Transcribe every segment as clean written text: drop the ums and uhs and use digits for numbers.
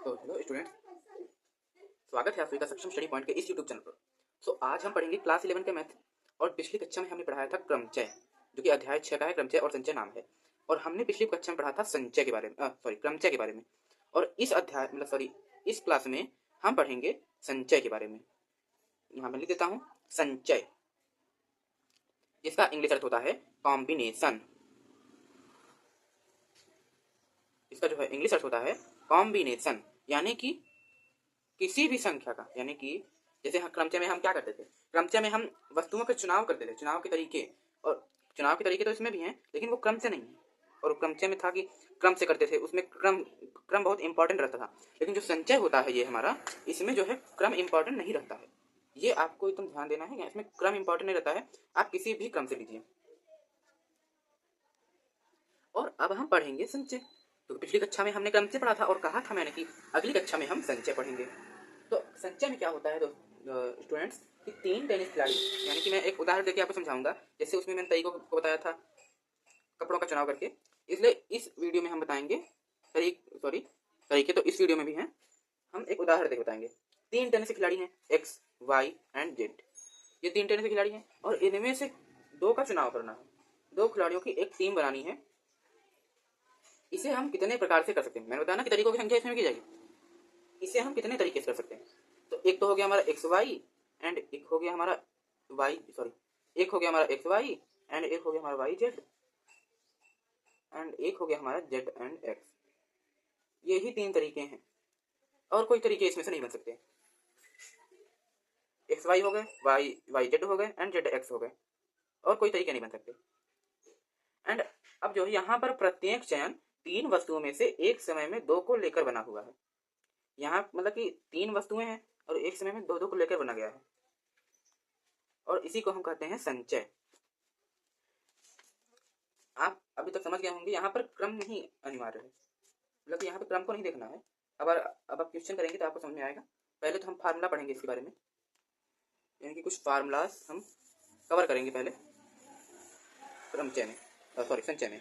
तो hello students, स्वागत है आप सभी का सक्षम स्टडी पॉइंट के इस यूट्यूब चैनल पर। आज हम पढ़ेंगे क्लास 11 के मैथ। और पिछली कक्षा में हमने पढ़ाया था क्रमचय, जो कि अध्याय 6 का है, क्रमचय और संचय नाम है। और हमने पिछली कक्षा में पढ़ा था संचय के बारे में, क्रमचय के बारे में। और इस अध्याय इस क्लास में हम पढ़ेंगे संचय के बारे में। यहाँ मैं लिख देता हूँ संचय। इसका इंग्लिश अर्थ होता है कॉम्बिनेशन। इसका जो है इंग्लिश अर्थ होता है कॉम्बिनेशन, यानी कि किसी भी संख्या का, यानी कि जैसे क्रमचय में हम क्या करते थे, क्रमचय में हम वस्तुओं का चुनाव करते थे, चुनाव के तरीके। और चुनाव के तरीके तो इसमें भी हैं, लेकिन वो क्रम से नहीं है। और क्रमचय में था कि क्रम से करते थे, उसमें क्रम बहुत इंपॉर्टेंट रहता था। लेकिन जो संचय होता है ये हमारा, इसमें जो है क्रम इंपॉर्टेंट नहीं रहता है। ये आपको एकदम ध्यान देना है, इसमें क्रम इंपॉर्टेंट नहीं रहता है, आप किसी भी क्रम से लीजिए। और अब हम पढ़ेंगे संचय। तो पिछली कक्षा में हमने क्रमचय पढ़ा था और कहा था मैंने कि अगली कक्षा में हम संचय पढ़ेंगे। तो संचय में क्या होता है स्टूडेंट्स कि 3 टेनिस खिलाड़ी, यानी कि मैं एक उदाहरण देके आपको समझाऊंगा। जैसे उसमें मैंने तरीकों को बताया था कपड़ों का चुनाव करके, इसलिए इस वीडियो में हम बताएंगे तरीके तो इस वीडियो में भी हैं, हम एक उदाहरण देके बताएंगे। 3 टेनिस खिलाड़ी हैं, एक्स, वाई एंड जेड। ये 3 टेनिस खिलाड़ी हैं और इनमें से 2 का चुनाव करना है। 2 खिलाड़ियों की एक टीम बनानी है। इसे हम कितने प्रकार से कर सकते हैं, मैंने बताया ना कि तरीकों की संख्या इसमें की जाएगी। इसे हम कितने तरीके से कर सकते हैं। तो एक तो हो गया हमारा एक्स वाई एंड एक हो गया हमारा एक हो गया हमारा एक्स वाई एंड एक हो गया हमारा वाई जेड एंड एक हो गया हमारा जेड एंड एक्स। ये ही 3 तरीके हैं और कोई तरीके इसमें से नहीं बन सकते। एक्स वाई हो गए, वाई जेड हो गए एंड जेड एक्स हो गए, और कोई तरीके नहीं बन सकते। एंड अब जो है यहाँ पर प्रत्येक चयन 3 वस्तुओं में से एक समय में 2 को लेकर बना हुआ है। यहाँ मतलब कि 3 वस्तुएं हैं और एक समय में 2 को लेकर बना गया है, और इसी को हम कहते हैं संचय। आप अभी तक समझ गए होंगे, यहाँ पर क्रम नहीं अनिवार्य है, मतलब यहाँ पर क्रम को नहीं देखना है। अब आप क्वेश्चन करेंगे तो आपको समझ में आएगा। पहले तो हम फार्मूला पढ़ेंगे इसके बारे में, यानी कि कुछ फार्मूलाज हम कवर करेंगे पहले क्रमचय में, संचय में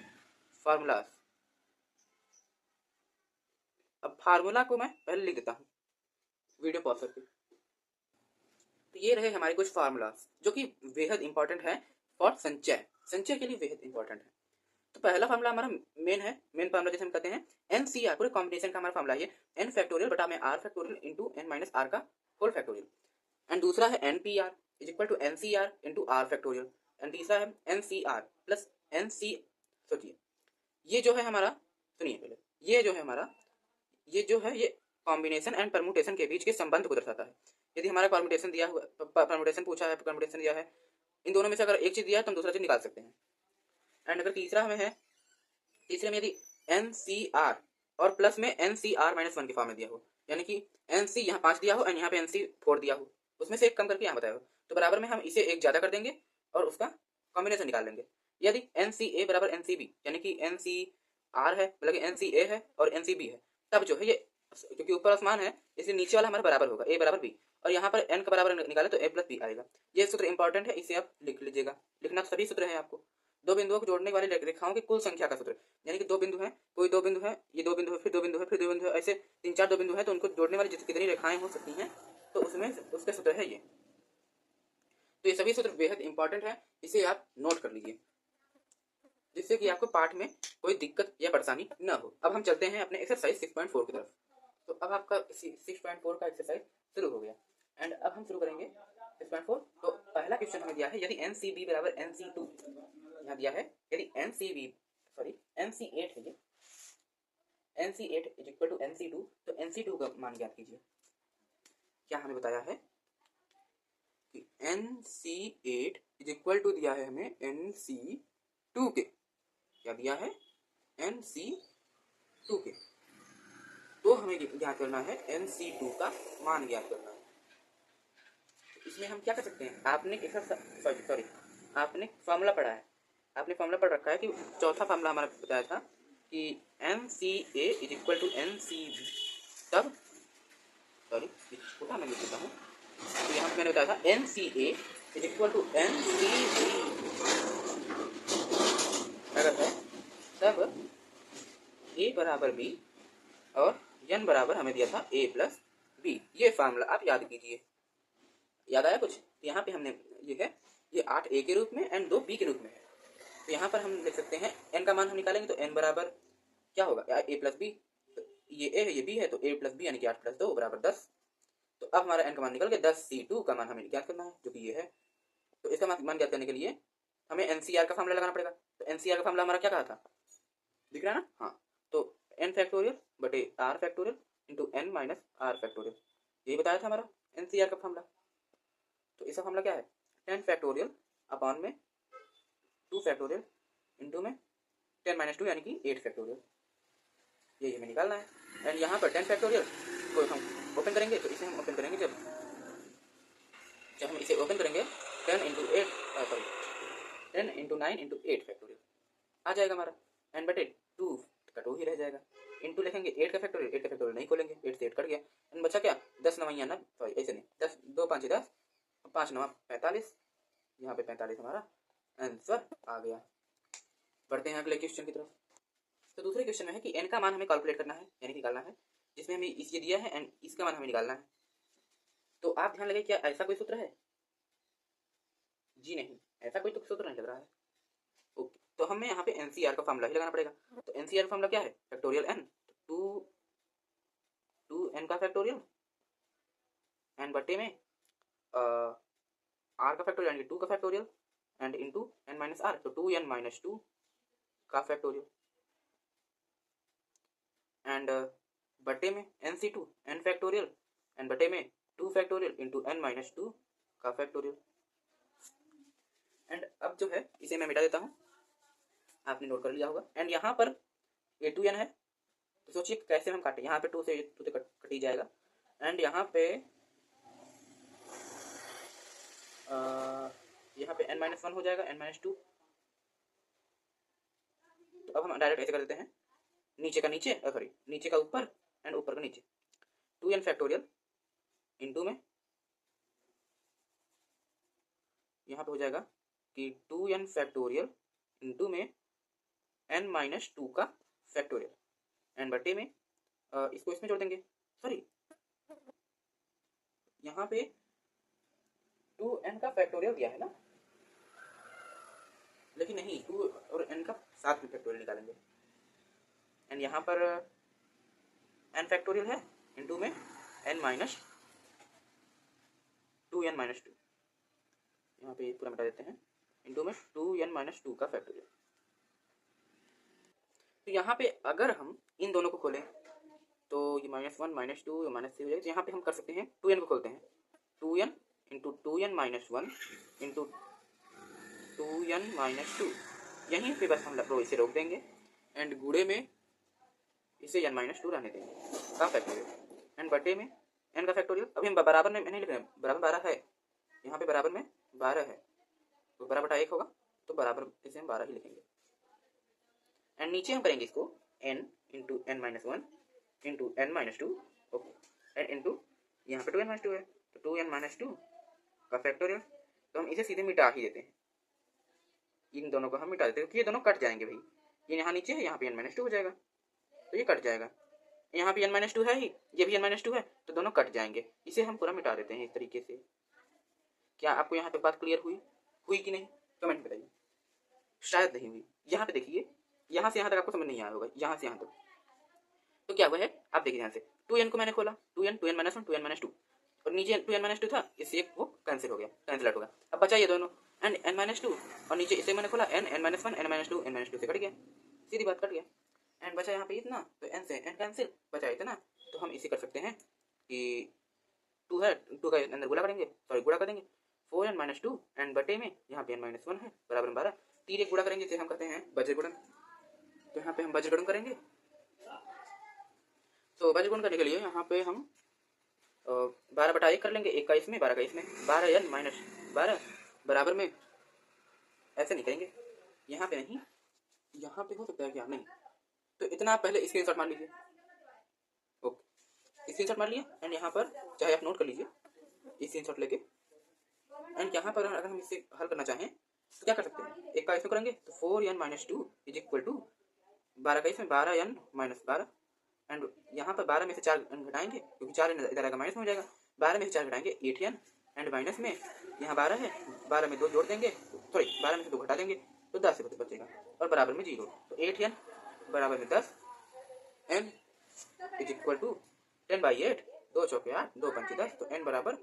फार्मूलाज। अब फार्मूला को मैं पहले लिख देता हूँ वीडियो पॉज करके। तो ये रहे हमारे कुछ फार्मूलाज जो कि बेहद इंपॉर्टेंट है फॉर संचय, संचय के लिए बेहद इंपॉर्टेंट है। तो पहला फार्मूला हमारा मेन फार्मूला जैसे हम कहते हैं NCR, पूरे कॉम्बिनेशन का हमारा फार्मूला है n फैक्टोरियल बटा में r factorial into n minus r का होल फैक्टोरियल। एंड दूसरा है NPR is equal to NCR into r factorial. And तीसरा है NCR प्लस NC। सोचिए ये जो है हमारा, सुनिए पहले, ये जो है ये कॉम्बिनेशन एंड परम्यूटेशन के बीच के संबंध को दर्शाता है। यदि हमारा परम्यूटेशन दिया हुआ, परम्यूटेशन पूछा है, परम्यूटेशन दिया है, इन दोनों में से अगर एक चीज दिया है तो हम दूसरा चीज निकाल सकते हैं। एंड अगर तीसरे में यदि NCR और प्लस में NCR माइनस 1 के फॉर्म में दिया हो, यानी कि NC यहाँ 5 दिया हो एंड यहाँ पे NC 4 दिया हो, उसमें से एक कम करके यहाँ बताया हो, तो बराबर में हम इसे एक ज्यादा कर देंगे और उसका कॉम्बिनेशन निकाल लेंगे। यदि NCA बराबर NCB, यानी कि NCR है मतलब कि NCA है और NCB है, तब जो है ये, क्योंकि ऊपर आसमान है इसलिए नीचे वाला हमारा बराबर होगा, A बराबर B, और यहाँ पर n का बराबर निकाले तो A प्लस B आएगा। ये सूत्र इंपॉर्टेंट है, इसे आप लिख लीजिएगा। लिखना सभी सूत्र है आपको। 2 बिंदुओं को जोड़ने वाली रेखाओं की कुल संख्या का सूत्र, यानी कि 2 बिंदु हैं, कोई 2 बिंदु है, ये 2 बिंदु है, फिर 2 बिंदु है, फिर 2 बिंदु है, ऐसे 3-4 2 बिंदु है, तो उनको जोड़ने वाली कितनी रेखाएं हो सकती हैं, तो उसमें उसका सूत्र है ये। तो ये सभी सूत्र बेहद इंपॉर्टेंट है, इसे आप नोट कर लीजिए जिससे कि आपको पाठ में कोई दिक्कत या परेशानी न हो। अब हम चलते हैं अपने एक्सरसाइज 6.4 की तरफ। तो अब आपका 6.4 का एक्सरसाइज शुरू हो गया एंड अब हम शुरू करेंगे 6.4। तो पहला क्वेश्चन हमें दिया है, यदि NCB बराबर NC2, यहाँ दिया है यदि NC8 है, ये NC8 is equal to NC2, तो NC2 का मान ज्ञात कीजिए। क्या हमें बताया है कि NC8 इज इक्वल टू दिया है हमें NC2 के, क्या दिया है NC2 के, तो हमें ज्ञात करना है NC2 का मान ज्ञात करना है। इसमें हम क्या कर सकते हैं, आपने फॉर्मूला पढ़ा है, आपने फॉर्मूला पढ़ रखा है कि चौथा फॉर्मूला हमारा बताया था कि NCA is equal to NCB, तब छोटा मैं लिख देता हूँ। तो यहाँ पे मैंने बताया था NCA is equal to NCB अगर है तब A बराबर B और n बराबर हमें दिया था a प्लस बी। ये फार्मूला आप याद कीजिए। याद आया कुछ? यहाँ पे हमने ये है, ये 8 a के रूप में एंड 2 b के रूप में है। तो यहाँ पर हम लिख सकते हैं n का मान हम निकालेंगे तो n बराबर क्या होगा, a प्लस बी। तो ये a है, ये b है, तो a प्लस बी यानी कि 8 प्लस 2 बराबर 10। तो अब हमारा n का मान निकल गया 10, C2 का मान हमें ज्ञात करना है जो कि ये है। तो इसका मान ज्ञात करने के लिए हमें NCR का फार्मूला लगाना पड़ेगा। तो NCR का फार्मूला हमारा क्या कहा था, दिख रहा है ना? हाँ, तो n फैक्टोरियल बटे r factorial into n minus r factorial, यही बताया था हमारा NCR का फार्मूला। तो इसका फार्मूला क्या है, 10 फैक्टोरियल अपॉन में 2 फैक्टोरियल इंटू में 10 माइनस 2 यानी कि 8 फैक्टोरियल, यही हमें निकालना है। एंड यहाँ पर 10 फैक्टोरियल को हम ओपन करेंगे, तो इसे हम ओपन करेंगे जब हम इसे ओपन करेंगे 10 into 8 sorry 10 into 9 into 8 factorial आ जाएगा हमारा। एंड बटे 2 का 2 ही रह जाएगा, इंटू लिखेंगे 8 का फैक्टोरियल, 8 का फैक्टोरियल नहीं खोलेंगे, 8 से 8 कट गया। एंड बचा क्या, 10 9 ना, सॉरी ऐसे नहीं, 10 2 5 10, 5 9 45, यहाँ पे 45 हमारा आंसर आ गया। बढ़ते हैं अगले क्वेश्चन की तरफ। तो दूसरे क्वेश्चन में है कि n का मान हमें कैलकुलेट करना है यानी निकालना है, जिसमें हमें इसे दिया है एंड इसका मान हमें निकालना है। तो आप ध्यान लगे, क्या ऐसा कोई सूत्र है? जी नहीं, ऐसा कोई तो सूत्र नहीं लग रहा है। ओके, तो हमें यहाँ पे NCR का फार्मूला ही लगाना पड़ेगा। तो NCR फार्मूला क्या है, फैक्टोरियल n, टू n का फैक्टोरियल एन बटे में r का फैक्टोरियल यानी 2 का factorial and into n minus r, तो 2n माइनस 2 का फैक्टोरियल एंड बटे में NC2 n फैक्टोरियल एंड बटे में 2 फैक्टोरियल इंटू n माइनस 2 का फैक्टोरियल। एंड अब जो है इसे मैं मिटा देता हूँ, आपने नोट कर लिया होगा। एंड यहाँ पर A2n है, तो सोचिए कैसे हम काटें। यहाँ पे 2 से 2 से कट ही जाएगा एंड यहाँ पे n माइनस 1 हो जाएगा, n माइनस 2। तो अब हम डायरेक्ट ऐसे कर देते हैं, नीचे का नीचे सॉरी नीचे का ऊपर एंड ऊपर का नीचे, 2n फैक्टोरियल इंटू में यहाँ पे हो जाएगा कि 2n फैक्टोरियल इंटू में n माइनस 2 का फैक्टोरियल एंड बटे में इसको इसमें जोड़ देंगे, सॉरी यहाँ पे 2n का फैक्टोरियल दिया है ना, लेकिन नहीं 2 और n का साथ में फैक्टोरियल निकालेंगे। एंड यहाँ पर n फैक्टोरियल है इंटू में n माइनस 2n माइनस 2, यहाँ पे पूरा मिटा देते हैं, इंटू में 2n माइनस 2 का फैक्टोरियल। तो यहाँ पे अगर हम इन दोनों को खोलें तो ये -1 -2 -3 हो जाएगा। तो यहाँ पे हम कर सकते हैं 2n को खोलते हैं, 2n into 2n minus 1 into 2n minus 2, यहीं पे बस हम इसे रोक देंगे एंड गुड़े में इसे n माइनस 2 रहने देंगे का फैक्टोरियल एंड बटे में n का फैक्टोरियल। अभी हम बराबर में नहीं लिख रहे हैं, बराबर 12 है, यहाँ पे बराबर में 12 है, तो बराबर बटा 1 होगा, तो बराबर इसे हम 12 ही लिखेंगे। एंड नीचे हम करेंगे इसको n into n minus 1 into n minus 2, okay, and into यहाँ पे 2n माइनस 2 है, तो 2n माइनस 2 का फैक्टोरियल। तो हम इसे सीधे मिटा ही देते हैं, इन दोनों को हम मिटा देते हैं क्योंकि ये दोनों कट जाएंगे भाई, ये यहाँ नीचे है, यहाँ पे n माइनस 2 हो जाएगा, तो ये कट जाएगा, यहाँ पे n माइनस 2 है ही, ये भी n माइनस 2 है, तो दोनों कट जाएंगे। इसे हम पूरा मिटा देते हैं इस तरीके से। क्या आपको यहाँ पे बात क्लियर हुई कि नहीं, कमेंट बताइए। शायद नहीं हुई। यहाँ पे देखिए, यहाँ से यहाँ तक आपको समझ नहीं आया होगा, यहाँ से यहाँ तक। तो क्या हुआ है, आप देखिए ध्यान से, 2n को मैंने खोला, 2n माइनस 1 2n माइनस 2, और नीचे 2n माइनस 2 था, इससे एक वो कैंसिल हो गया, कैंसिल आउट हो गया। अब बचा ये दोनों एंड n माइनस 2, और नीचे इसे मैंने खोला n minus 1 n minus 2 n minus 2 से कट गया, सीधी बात कट गया। एंड बचा यहाँ पे इतना, तो n से n कैंसिल, बचा इतना। तो हम इसे कर सकते हैं कि 2 है, 2 का अंदर गुणा करेंगे, सॉरी गुणा कर देंगे, 4n माइनस 2 एंड बटे में यहाँ पे n माइनस 1 है बराबर 12, 3 एक गुणा करेंगे, इसे हम करते हैं वज्र गुणन। तो यहाँ पे हम वज्र गुणन करेंगे, तो वज्र गुणन करने के लिए यहाँ पे हम 12 बटा 1 कर लेंगे, 1 का इसमें 12 का इसमें, 12n माइनस 12 बराबर में, ऐसे नहीं करेंगे, यहाँ पे नहीं, यहाँ पे हो सकता है क्या, नहीं, तो इतना आप पहले स्क्रीनशॉट मार लीजिए, ओके स्क्रीनशॉट मार लिया। एंड यहाँ पर चाहे आप नोट कर लीजिए स्क्रीनशॉट लेके, एंड यहाँ पर अगर हम इसे हल करना चाहें तो क्या कर सकते हैं, 1 का इसमें करेंगे तो 4n minus 2 is equal to 12 का इसमें 12n माइनस 12 एंड यहाँ पर 12 में से 4 घटाएंगे क्योंकि 4 इधर आएगा माइनस में हो जाएगा, 12 में से 4 घटाएंगे 8n एंड माइनस में यहाँ 12 है, 12 में 2 जोड़ देंगे, सॉरी 12 में से 2 घटा देंगे तो 10 से बचेगा और बराबर में 0, तो 8n बराबर में 10 n इज इक्वल टू 10/8, 2 चौके 8, 2 पंचे 10, तो n बराबर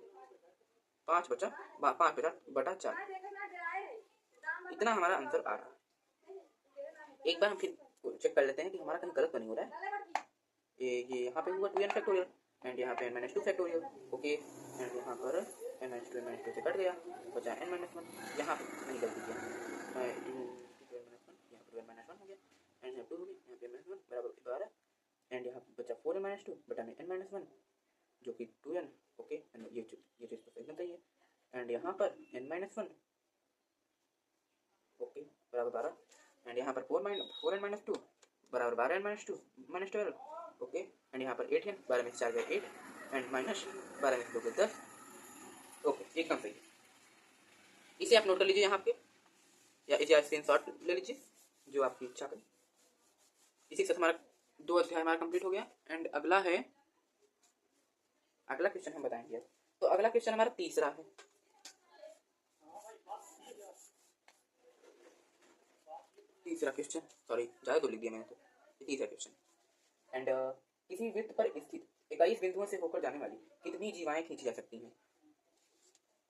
5 बटा 4। इतना हमारा आंसर आ रहा है। एक बार हम फिर चेक कर लेते हैं कि हमारा कहीं गलत तो नहीं हो रहा है। ये यहाँ पे हुआ 2n फैक्टोरियल एंड यहाँ पे n - 2 फैक्टोरियल, ओके, एंड यहाँ पर n - 2 से कट गया, बचा n - 1, यहाँ पे नहीं गलती किया, यहाँ पर 12 - 1 हो गया एंड यहाँ 2 हो गया, यहाँ पे n - 1 बराबर 12 एंड यहाँ बचा 4n - 2 बटा में n - 1 जो कि 2n, ओके, ये चीज़ तो एकदम सही है एंड यहाँ पर n - 1 ओके बराबर 12 एंड यहाँ पर 4n - 2 बराबर 12n - 2 -12, ओके, एंड यहाँ पर 8n, 12 में से 4 गए 8 एंड माइनस 12 में से 2 गए 10, ओके, एकदम सही। इसे आप नोट कर लीजिए यहाँ पे या इसे स्क्रीनशॉट ले लीजिए जो आपकी इच्छा करें। इसी के साथ हमारा 2 अध्याय हमारा कंप्लीट हो गया एंड अगला क्वेश्चन हम बताएंगे। तो अगला क्वेश्चन हमारा तीसरा है। तीसरा क्वेश्चन, सॉरी ज़्यादा तो लिख दिया मैंने, तो तीसरा क्वेश्चन एंड किसी वृत्त पर स्थित 21 बिंदुओं से होकर जाने वाली कितनी जीवाएं खींची जा सकती हैं?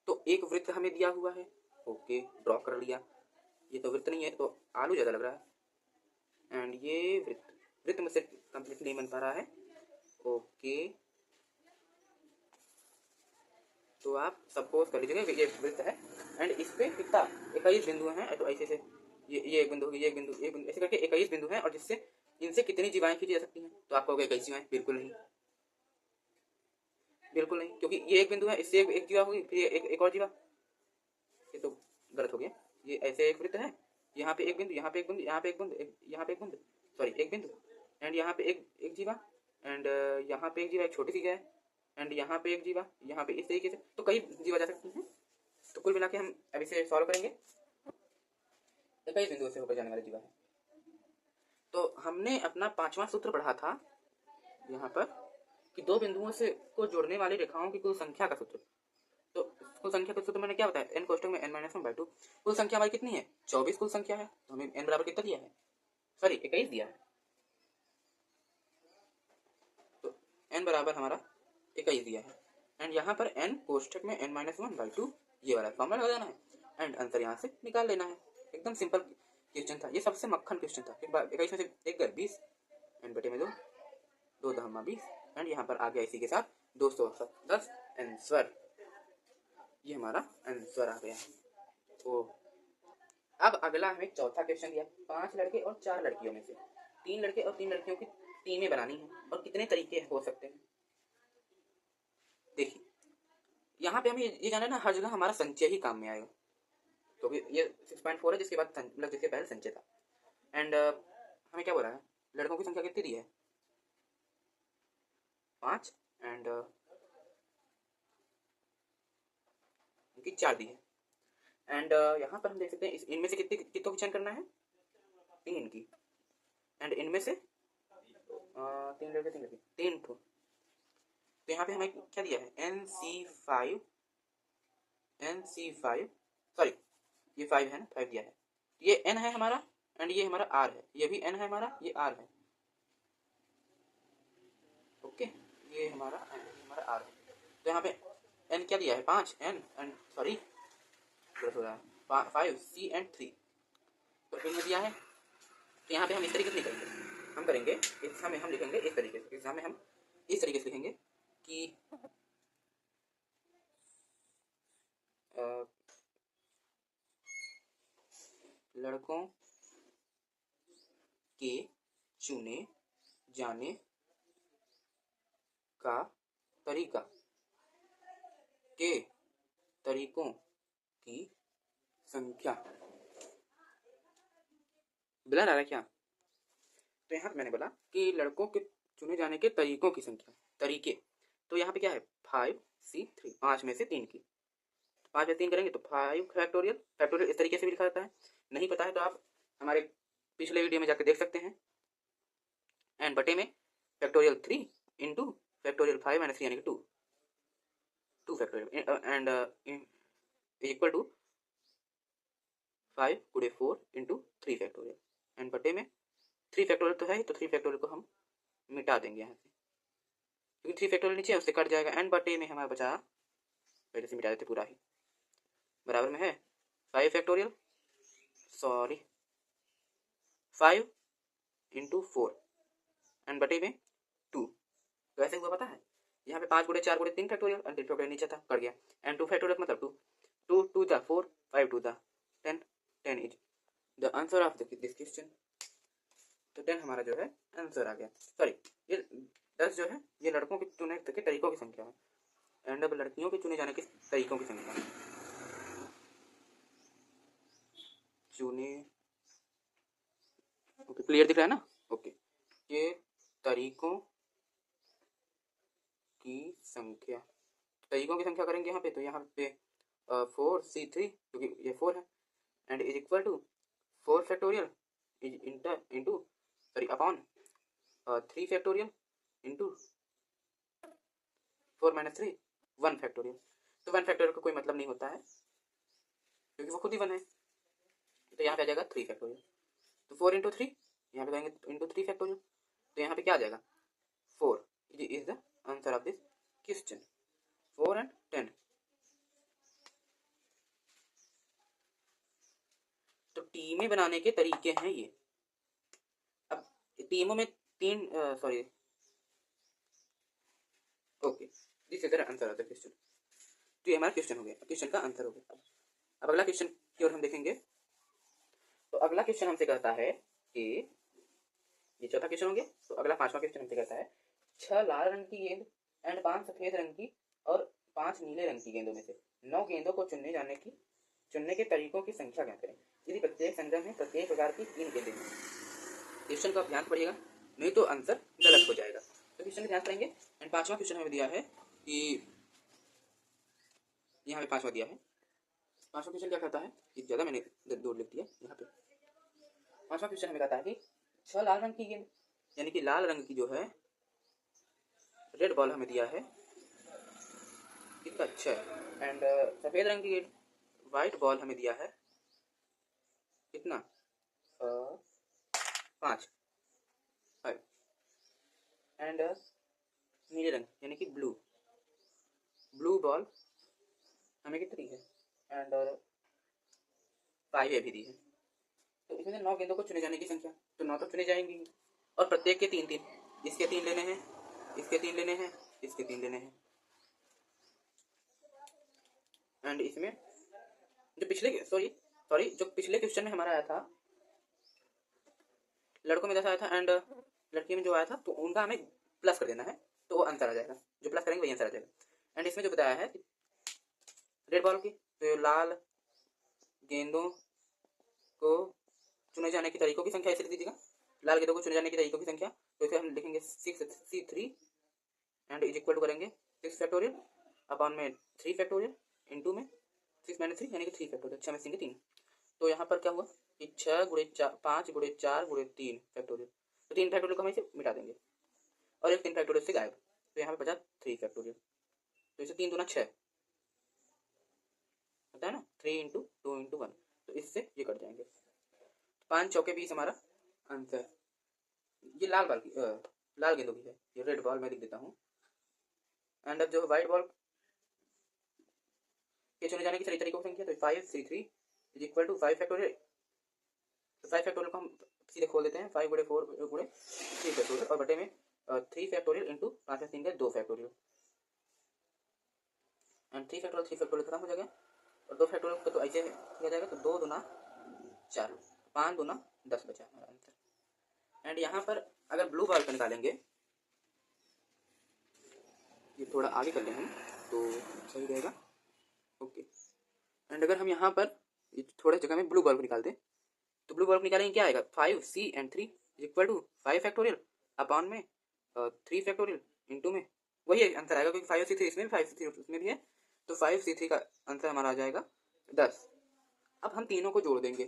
तो एक वृत्त हमें दिया हुआ है, ओके, ड्रॉ कर लिया। ये तो वृत्त नहीं है तो आलू ज़्यादा लग रहा है एंड ये वृत्त मुझसे कंप्लीट नहीं बन पा रहा है, ओके, तो आप सपोज कर लीजिएगा कि ये वृत्त है एंड इस पे कितना 21 बिंदु हैं, तो ऐसे से ये एक बिंदु, ये एक बिंदु, एक बिंदु, ऐसे करके 21 बिंदु हैं और जिससे इनसे कितनी जीवाएं खींची जा सकती हैं? तो आप कहोगे 21 जीवाएं, बिल्कुल नहीं, बिल्कुल नहीं, क्योंकि ये एक बिंदु है, इससे एक जीवा होगी, फिर एक और जीवा, ये तो गलत हो गया। ये ऐसे एक वृत्त है, यहाँ पे एक बिंदु, यहाँ पे एक बिंदु, यहाँ पे एक बिंदु, यहाँ पे एक बिंदु, सॉरी एक बिंदु एंड यहाँ पे एक जीवा एंड यहाँ पे एक जीवा, एक छोटी सी है एंड यहाँ पे एक जीवा, यहाँ पे इस तरीके से, तो कई जीवा जा सकती हैं। तो कुल मिला के हम अभी से सॉल्व करेंगे, 21 बिंदुओं से होकर जाने वाले जीवा है। तो हमने अपना 5वां सूत्र पढ़ा था यहाँ पर कि 2 बिंदुओं से को जोड़ने वाली रेखाओं की कुल संख्या का सूत्र। तो कुल संख्या का सूत्र मैंने क्या बताया, n कोष्टक में n - 1/2। कुल संख्या हमारी कितनी है? 24 कुल संख्या है, तो हमें n बराबर कितना दिया है? सॉरी 21 दिया है, तो n बराबर हमारा 21 दिया है एंड यहाँ पर n कोष्टक में n - 1/2 ये वाला फॉर्मूला लगा देना है एंड आंसर यहाँ से निकाल लेना है। एकदम सिंपल क्वेश्चन था, ये सबसे मक्खन क्वेश्चन था। 21 में से 1 गए 20 एंड बटे में 2, 2 दहमा 20 एंड यहाँ पर आ गया इसी के साथ 210 आंसर, ये हमारा आंसर आ गया। तो अब अगला हमें चौथा क्वेश्चन दिया, 5 लड़के और 4 लड़कियों में से 3 लड़के और 3 लड़कियों की टीमें बनानी है और कितने तरीके हो सकते हैं? देखिए यहाँ पे हमें ये जाना है ना, हर जगह हमारा संचय ही काम में आएगा। तो ये 6.4 है जिसके बाद मतलब जिसके पहले संचय था एंड हमें क्या बोला है, लड़कों की संख्या कितनी दी है? 5 एंड उनकी 4 दी है एंड यहाँ पर हम देख सकते हैं इनमें से कितनों की चयन करना है? 3 की एंड इनमें से 3 लड़के 3 लड़की 3 को। तो यहाँ पे हमें क्या दिया है? NC5 सॉरी ये 5 है ना, 5 दिया है, ये n है हमारा एंड ये हमारा r है, ये भी n है हमारा, ये r है, ओके, ये हमारा r है। तो यहाँ पे n क्या दिया है? 5 n एंड सॉरी गलत हो रहा है 5 C एंड 3, तो इनमें दिया है। तो यहाँ पे हम इस तरीके से नहीं करेंगे, हम करेंगे एग्जाम में हम लिखेंगे इस तरीके से, एग्जाम में हम इस तरीके से लिखेंगे कि लड़कों के चुने जाने का तरीका के तरीकों की संख्या। ब्लर आ रहा है क्या? तो यहाँ पे मैंने बोला कि लड़कों के चुने जाने के तरीकों की संख्या, तरीके, तो यहाँ पे क्या है? 5C3, 5 में से 3 की, 5 में 3 करेंगे तो 5 फैक्टोरियल, फैक्टोरियल इस तरीके से भी लिखा जाता है। नहीं पता है तो आप हमारे पिछले वीडियो में जाकर देख सकते हैं एंड बटे में फैक्टोरियल 3 इंटू फैक्टोरियल 5 माइनस 3 यानी कि 2 फैक्टोरियल एंड इक्वल टू 5 गुणे 4 इंटू 3 फैक्टोरियल एंड बटे में 3 फैक्टोरियल तो है ही, तो 3 फैक्टोरियल को हम मिटा देंगे यहाँ से, क्योंकि 3 फैक्टोरियल नीचे है उससे कट जाएगा एंड बटे में हमारा बचा, पहले से मिटा देते पूरा ही, बराबर में है 5 फैक्टोरियल, सॉरी 5 इंटू 4 एंड बटे में 2। तो ऐसे हुआ पता है, यहाँ पे 5 गुणे 4 गुणे 3 फैक्टोरियल एंड 3 फैक्टोरियल नीचे था, कट गया एंड 2 फैक्टोरियल मतलब 2 2 the 4 5 2 the 10 10 is the answer of this question. तो 10 हमारा जो है आंसर आ गया। सॉरी, ये 10 जो है ये लड़कों के चुने के तरीकों की संख्या है एंड अब लड़कियों के चुने जाने के तरीकों की संख्या है। चुने, ओके क्लियर दिख रहा है ना? ओके, ये तरीकों की संख्या, तरीकों की संख्या करेंगे यहाँ पे, तो यहाँ पे 4C3 क्योंकि ये 4 है and is equal to 4 factorial is into sorry upon 3 factorial into 4 minus 3 1 factorial. तो 1 फैक्टोरियल का कोई मतलब नहीं होता है क्योंकि वो खुद ही 1 है, तो यहाँ पे आ जाएगा 3 फैक्टोरियल। तो 4 इंटू 3 यहाँ पे जाएंगे इंटू 3 फैक्टोरियल, तो यहाँ पे क्या आ जाएगा 4 is the answer of this question. 4 and 10। तो टीमें बनाने के तरीके हैं ये। अब टीमों में 3 sorry okay this is the answer of the question. तो ये हमारा क्वेश्चन हो गया, क्वेश्चन का आंसर हो गया। अब अगला क्वेश्चन की ओर हम देखेंगे। तो अगला क्वेश्चन हमसे कहता है कि ये चौथा क्वेश्चन हो गया, तो अगला 5वां क्वेश्चन हमसे कहता है 6 लाल रंग की गेंद एंड 5 सफेद रंग की और 5 नीले रंग की गेंदों में से 9 गेंदों को चुनने के तरीकों की संख्या ज्ञात करें यदि प्रत्येक संग्रह में प्रत्येक प्रकार की 3 गेंदें हैं। क्वेश्चन का ध्यान पड़ेगा, नहीं तो आंसर गलत हो जाएगा। तो क्वेश्चन का ध्यान करेंगे एंड 5वां क्वेश्चन हमें दिया है कि यहाँ पे 5वां दिया है। 5वां क्वेश्चन क्या कहता है, ज़्यादा मैंने दो लिख दिया यहाँ पे। 5वां क्वेश्चन हमें कहता है कि 6 लाल रंग की गेंद यानी कि लाल रंग की जो है रेड बॉल हमें दिया है कितना 6 एंड सफेद रंग की गेंद व्हाइट बॉल हमें दिया है कितना 5 एंड नीले रंग यानी कि ब्लू बॉल हमें कितनी है एंड 5 भी दी है। तो इसमें 9 गेंदों को चुने जाने की संख्या, तो 9 तो चुने जाएंगी और प्रत्येक के 3 3, इसके 3 लेने हैं, इसके 3 लेने हैं, इसके 3 लेने हैं एंड इसमें जो पिछले क्वेश्चन में हमारा आया था लड़कों में 10 आया था एंड लड़की में जो आया था तो उनका हमें प्लस कर देना है, तो वो आंसर आ जाएगा, जो प्लस करेंगे वही आंसर आ जाएगा। एंड इसमें जो बताया है रेड बॉल की, तो लाल गेंदों को चुने जाने की तरीकों की संख्या ऐसे लिख दीजिएगा, लाल गेंदों को चुने जाने की तरीकों की संख्या, तो इसे हम लिखेंगे 6C3 and is equal to करेंगे 6 फैक्टोरियल अपॉन में 3 फैक्टोरियल इंटू में 6 माइनस 3 यानी कि 3 फैक्टोरियल, 6 में 3। तो यहाँ पर क्या हुआ कि 6 गुणे 5 गुणे 4 गुणे 3 फैक्टोरियल, तो 3 फैक्टोरियल को हम इसे मिटा देंगे और एक 3 फैक्टोरियल से गायब, तो यहाँ पे बचा 3 फैक्टोरियल। तो इसे 3 दूना 6 होता है ना, 3 इंटू 2 इंटू 1, तो इससे ये कट जाएंगे। 5 चौके 20 हमारा आंसर। ये लाल बॉल की लाल गेंदों की है, ये रेड बॉल मैं लिख देता हूँ। एंड अब जो व्हाइट बॉल के चुने जाने की सही तरीकों की संख्या, तो 5C3 is equal to 5 factorial, तो 5 फैक्टोरियल को हम सीधे खोल देते हैं, 5 गुणे 4 गुणे 3 फैक्टोरियल और बटे में 3 फैक्टोरियल इंटू 5 में 3 का 2 फैक्टोरियल एंड 3 फैक्टोरियल खत्म हो जाएगा और 2 फैक्टोरियल को तो ऐसे किया जाएगा, तो 2 दूना 4, 5 दूना 10 बचा हमारा आंसर। एंड यहाँ पर अगर ब्लू बॉल का निकालेंगे, ये थोड़ा आगे कर लें हम तो सही रहेगा, ओके। एंड अगर हम यहाँ पर थोड़े जगह में ब्लू बॉल को निकाल दें, तो ब्लू बॉल को निकालेंगे क्या आएगा 5C and 3 is equal to 5 factorial upon में 3 फैक्टोरियल इंटू में वही आंसर आएगा, क्योंकि 5C3 इसमें भी 5C3 उसमें भी है, तो 5C3 का आंसर हमारा आ जाएगा 10। अब हम तीनों को जोड़ देंगे,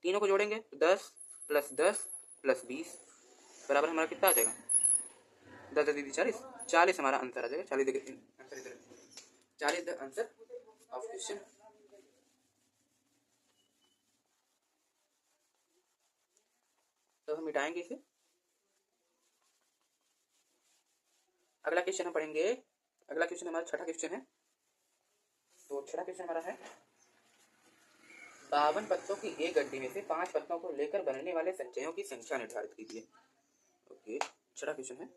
तीनों को जोड़ेंगे तो 10 + 10 + 20 बराबर हमारा कितना आ जाएगा 10 10 दीदी 40, 40 हमारा आंसर आ जाएगा। 40 देखिए आंसर इधर, 40 द आंसर ऑफ क्वेश्चन। तो हम मिटाएंगे इसे। अगला क्वेश्चन हम पढ़ेंगे। अगला क्वेश्चन हमारा छठा क्वेश्चन है। तो छठा क्वेश्चन हमारा है 52 पत्तों की एक गड्डी में से 5 पत्तों को लेकर बनने वाले संचयों की संख्या निर्धारित कीजिए। ओके, छठा क्वेश्चन है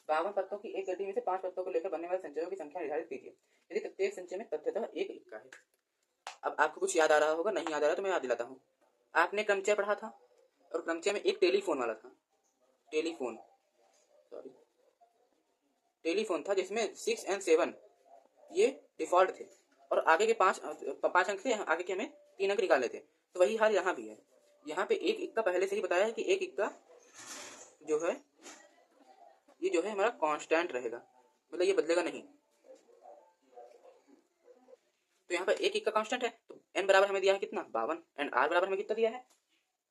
52 पत्तों की एक गड्डी में से 5 पत्तों को लेकर बनने वाले संचयों की संख्या निर्धारित कीजिए यदि प्रत्येक संचय में तथ्यतः एक इक्का है। अब आपको कुछ याद आ रहा होगा, नहीं याद आ रहा तो मैं याद दिलाता हूँ। आपने क्रमचय पढ़ा था और क्रमचय में एक टेलीफोन वाला था, टेलीफोन था जिसमें 6 और 7 ये डिफॉल्ट थे और आगे के 5 अंक थे, आगे के हमें 3 अंक निकाले थे। तो वही हाल यहाँ भी है। यहाँ पे एक इक्का पहले से ही बताया है कि एक इक्का जो है ये जो है हमारा कांस्टेंट रहेगा, मतलब ये बदलेगा नहीं। तो यहाँ पर एक इक्का कांस्टेंट है, तो n बराबर हमें दिया है कितना 52 एंड r बराबर हमें कितना दिया है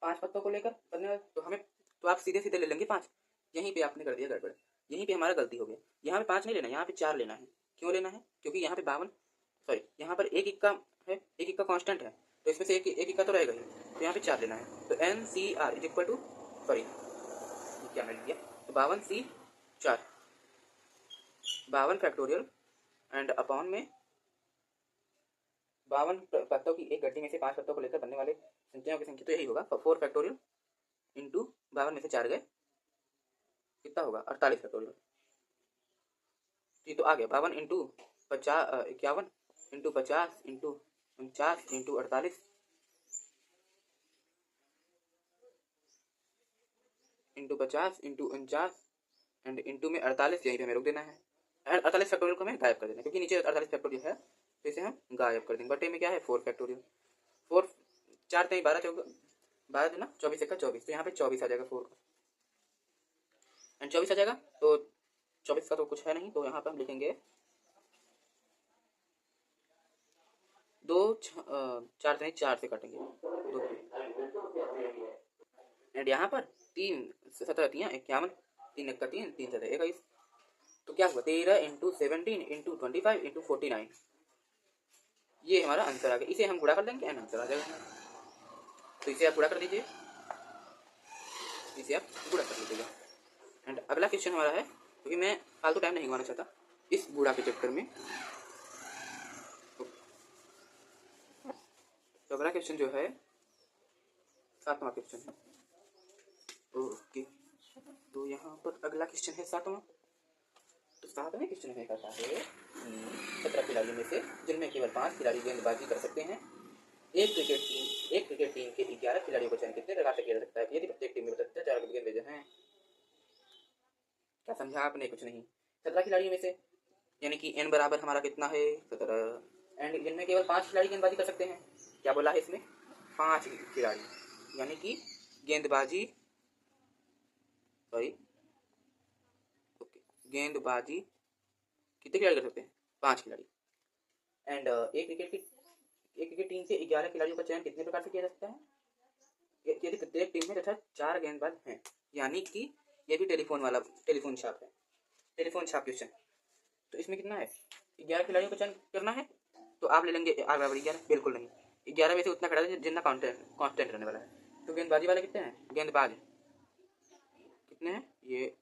5 पत्तों को लेकर बनने वाले। तो हमें तो आप सीधे सीधे ले लेंगे 5। यहीं पे आपने कर दिया गड़बड़, यहीं पे हमारा गलती हो गया। यहाँ पे 5 नहीं लेना, यहाँ पे 4 लेना है। क्यों लेना है? क्योंकि यहाँ पे 52 सॉरी यहाँ पर एक इक्का है, एक इक्का कांस्टेंट है, तो इसमें से एक इक्का तो रहेगा ही, तो यहाँ पे 4 लेना है। तो NCR is equal to sorry क्या मिल गया, तो 52 फैक्टोरियल एंड अपॉन में 52 पत्तों की एक गड्डी में से 5 पत्तों को लेकर बनने वाले संचयों की संख्या, तो यही होगा 4 फैक्टोरियल इंटू 52 में से 4 गए कितना होगा 48 फैक्टोरियल। जी तो आ गया 52 into 51 into 50 into 49 into 48 into 50 into 49 and into में 48, यहीं पे हमें रोक देना है। 48 फैक्टोरियल को हमें गायब कर देना है क्योंकि नीचे 48 फैक्टोरियल है, तो इसे हम गायब कर देंगे। बटे में क्या है 4 फैक्टोरियल, 4 4 3 12 12 देना 24 1 24, तो यहाँ पे 24 आ जाएगा 4 का एंड 24 आ जाएगा। तो 24 का तो कुछ है नहीं, तो यहाँ पर हम लिखेंगे 2 4 3 4 से काटेंगे 2 एंड यहाँ पर 3 17 3 51 3 1 3 3 7 21, तो क्या हुआ 13 इंटू 17 इंटू 25 इंटू 49, ये हमारा आंसर आ गया। इसे हम गुणा कर देंगे एंड आंसर आ जाएगा। तो इसे आप गुणा कर दीजिए, इसे आप गुणा कर लीजिएगा। एंड अगला क्वेश्चन हमारा है, क्योंकि मैं फालतू टाइम नहीं गंवाना चाहता इस गुणा के चक्कर में, तो अगला क्वेश्चन जो है 7वां क्वेश्चन है। ओके, तो यहाँ पर अगला क्वेश्चन है 7वां। तो 7वें क्वेश्चन में कहता है 17 खिलाड़ियों में से जिनमें केवल 5 खिलाड़ी गेंदबाजी कर सकते हैं, एक क्रिकेट टीम के 11 खिलाड़ियों को चयन कितने प्रकार से किया जा सकता है यदि प्रत्येक टीम में 4 गेंदबाज हैं। क्या समझा आपने? कुछ नहीं। 17 खिलाड़ियों में से यानी कि n बराबर हमारा कितना है 17, एंड जिनमें केवल 5 खिलाड़ी गेंदबाजी कर सकते हैं। क्या बोला है इसमें 5 खिलाड़ी, यानी कि गेंदबाजी गेंदबाजी कितने खिलाड़ी कर सकते हैं 5 खिलाड़ी। एंड एक क्रिकेट टीम से 11 खिलाड़ियों का चयन कितने प्रकार से किया जा सकता है यदि प्रत्येक टीम में तथा 4 गेंदबाज हैं, यानी कि ये भी टेलीफोन छाप है, टेलीफोन छाप क्वेश्चन। तो इसमें कितना है 11 खिलाड़ियों का चयन करना है, तो आप ले लेंगे r बराबर 11, बिल्कुल नहीं 11 में से उतना खड़ा है जितना कांस्टेंट रहने वाला है। तो गेंदबाजी वाले कितने हैं, गेंदबाज कितने हैं, ये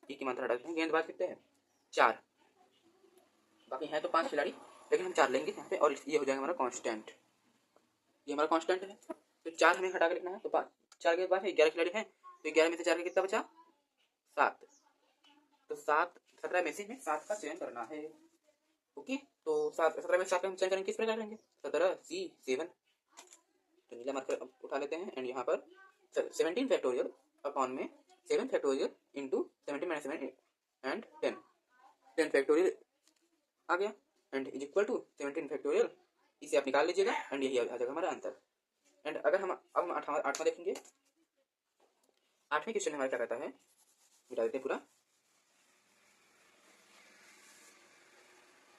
ई की मात्रा डालते हैं, गेंदबाज कितने हैं 4, बाकी हैं तो 5 खिलाड़ी, लेकिन हम 4 लेंगे यहाँ पे और ये हो जाएगा हमारा कांस्टेंट, ये हमारा कांस्टेंट है। तो 4 हमें हटा कर लिखना है, तो 4 गेंदबाज है 11 खिलाड़ी हैं, तो 11 में से 4 का कितना बचा 7, तो 17 में से हमें 7 का चयन करना है। ओके, तो 17 में 7 का हम चयन करेंगे, किस प्रकार करेंगे 17 C7, तो नीला मार्कर उठा लेते हैं एंड यहाँ पर 17 फैक्टोरियल अपॉन में 7 factorial into 17 minus 7 and 10 factorial आ गया and is equal to 17 factorial, इसे आप निकाल लीजिएगा एंड यही आ जाएगा हमारा आंसर। एंड अगर हम अब 8वां देखेंगे। 8वें क्वेश्चन हमारा क्या कहता है, मिटा देते हैं पूरा।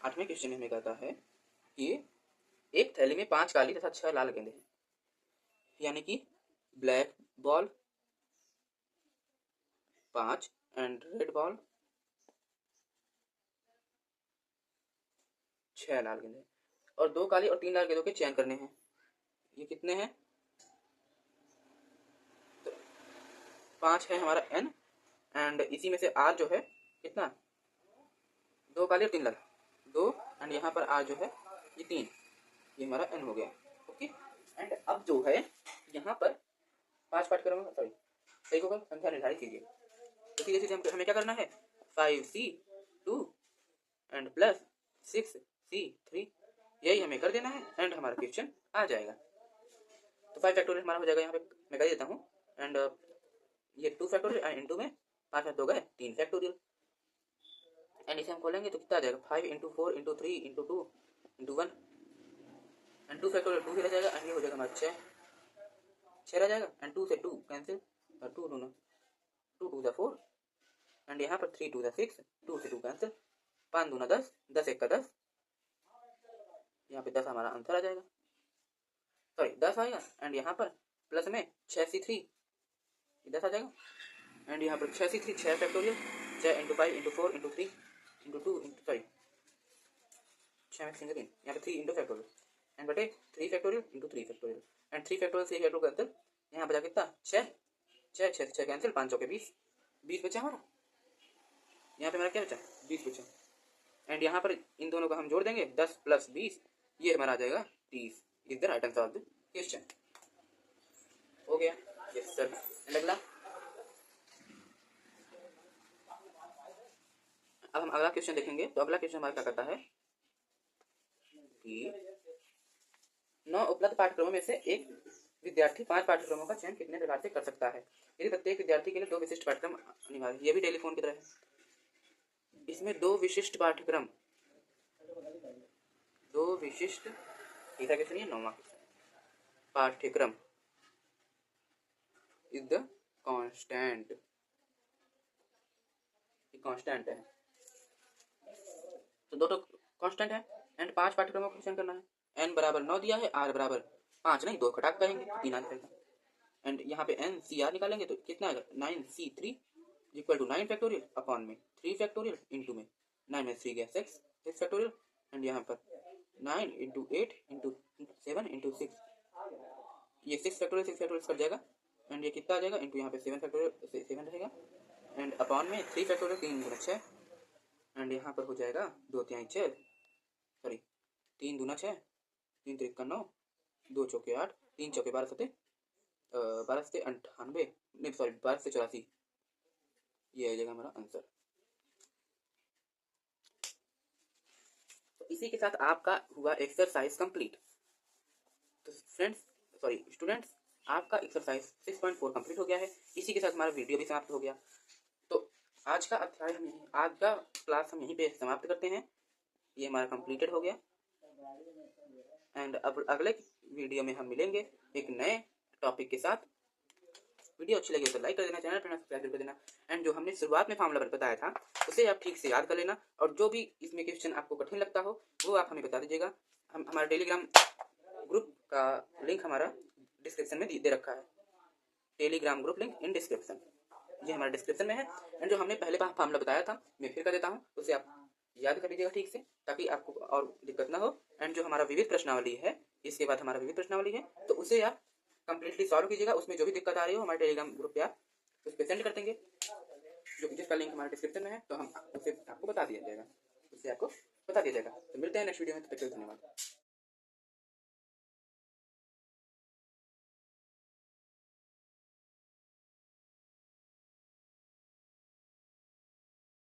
8वें क्वेश्चन में हमें कहता है कि एक थैली में 5 काली तथा 6 लाल गेंदें हैं, यानी कि black ball 5 and red ball 6 लाल गेंदे और 2 काली और 3 लाल गेंदों के चयन करने हैं। ये कितने हैं? तो 5 है हमारा n एंड इसी में से r जो है कितना? 2 काली और 3 लाल, 2 एंड यहाँ पर r जो है ये 3, ये हमारा n हो गया। ओके, एंड अब जो है यहाँ पर 5 पाठ्यक्रमों सॉरी तरीकों का संख्या निर्धारित कीजिए। तो सीधे सीधे हमें क्या करना है? 5c 2 एंड प्लस 6c 3, यही हमें कर देना है एंड हमारा क्वेश्चन आ जाएगा। तो 5 फैक्टोरियल हमारा हो जाएगा, यहाँ पे मैं कर देता हूँ एंड ये 2 फैक्टोरियल एंड इनटू में 5 में 2 गए 3 फैक्टोरियल एंड इसे हम खोलेंगे तो कितना आ जाएगा? 5 into 4 into 3 into 2 into 1 and 2 factorial 2 ही रह जाएगा एंड ये हो जाएगा हमारा 6 रह जाएगा एंड 2 से 2 कैंसिल और 2 दूना 2 2 द 4 एंड यहाँ पर 3 2 द 6, 2 से 2 कैंसिल, 5 दूना 10, 10 एक का 10, यहाँ पे 10 हमारा आंसर आ जाएगा, सॉरी 10 आएगा एंड यहाँ पर प्लस में 6c3 10 आ जाएगा एंड यहाँ पर 6c3 6 factorial 6 into 5 into 4 into 3 into 2 into sorry 6 में 3 यहाँ पे 3 इंटू फैक्टोरियल एंड बटे 3 factorial into 3 factorial and 3 factorial 3 factorial cancel, यहाँ बचा कितना? 6 6 6 6 कैंसिल, 5 चौके 20 20 बचा हमारा, यहाँ पे हमारा क्या बचा? 20 बचा एंड यहाँ पर इन दोनों को हम जोड़ देंगे 10 प्लस 20, ये हमारा आ जाएगा 30। Is the right answer of the question. हो गया? Yes sir. एंड अगला, अब हम अगला क्वेश्चन देखेंगे। तो अगला क्वेश्चन हमारा क्या करता है कि 9 उपलब्ध पाठ्यक्रमों में से एक विद्यार्थी 5 पाठ्यक्रमों का चयन कितने प्रकार से कर सकता है यदि प्रत्येक विद्यार्थी के लिए 2 विशिष्ट पाठ्यक्रम अनिवार्य। ये भी टेलीफोन की तरह है, इसमें 2 विशिष्ट पाठ्यक्रम, 2 विशिष्ट तीसरा क्वेश्चन ये 9वां पाठ्यक्रम इज द कांस्टेंट, कांस्टेंट है। तो 2 कांस्टेंट है एंड 5 पाठ्यक्रमों का चयन करना है। n बराबर 9 दिया है, r बराबर 5 नहीं 2 घटाक करेंगे 3 आंसर का एंड यहाँ पे n c r निकालेंगे तो कितना आएगा? 9c3 equal to 9 factorial upon में 3 फैक्टोरियल इंटू में 9 में 3 गया 6 फैक्टोरियल एंड यहाँ पर 9 इंटू 8 इंटू 7 इंटू 6, ये 6 फैक्टोरियल कट जाएगा एंड ये कितना आ जाएगा? इंटू यहाँ पे 7 फैक्टोरियल 7 रहेगा एंड अपॉन में 3 फैक्टोरियल 3 गुना 6 एंड यहाँ पर हो जाएगा 2 तिहाई 6 सॉरी 3 दूना 6 3 त्रिक का 9 2 चौके 8 3 चौके 12 सते 12 से 98 नहीं सॉरी 12 से 84, ये आ जाएगा हमारा आंसर। तो इसी के साथ आपका हुआ एक्सरसाइज कंप्लीट। तो फ्रेंड्स सॉरी स्टूडेंट्स, आपका एक्सरसाइज 6.4 कंप्लीट हो गया है। इसी के साथ हमारा वीडियो भी समाप्त हो गया। तो आज का अध्याय हम यहीं, आज का क्लास हम यहीं पे समाप्त करते हैं। ये हमारा कंप्लीटेड हो गया एंड अब अगले वीडियो में हम मिलेंगे एक नए टॉपिक के साथ। वीडियो अच्छी लगी तो लाइक कर देना, चैनल पर सब्सक्राइब कर देना एंड जो हमने शुरुआत में फॉर्मूला बताया था उसे आप ठीक से याद कर लेना और जो भी इसमें क्वेश्चन आपको कठिन लगता हो वो आप हमें बता दीजिएगा। हम हमारा टेलीग्राम ग्रुप का लिंक हमारा डिस्क्रिप्शन में दे रखा है, Telegram group link in description, ये हमारे डिस्क्रिप्शन में है एंड जो हमने पहले फॉर्मूला बताया था मैं फिर कर देता हूँ, उसे आप याद कर लीजिएगा ठीक से ताकि आपको और दिक्कत ना हो। एंड जो हमारा विविध प्रश्नावली है, इसके बाद हमारा विविध प्रश्नावली है तो उसे आप कंप्लीटली सॉल्व कीजिएगा। उसमें जो भी दिक्कत आ रही हो हमारे टेलीग्राम ग्रुप पे आप उस पर सेंड कर देंगे, जो जिसका लिंक हमारे डिस्क्रिप्शन में है, तो हम उसे आपको बता दिया जाएगा, उससे आपको बता दिया जाएगा। तो मिलते हैं नेक्स्ट वीडियो में, तब तक के लिए धन्यवाद।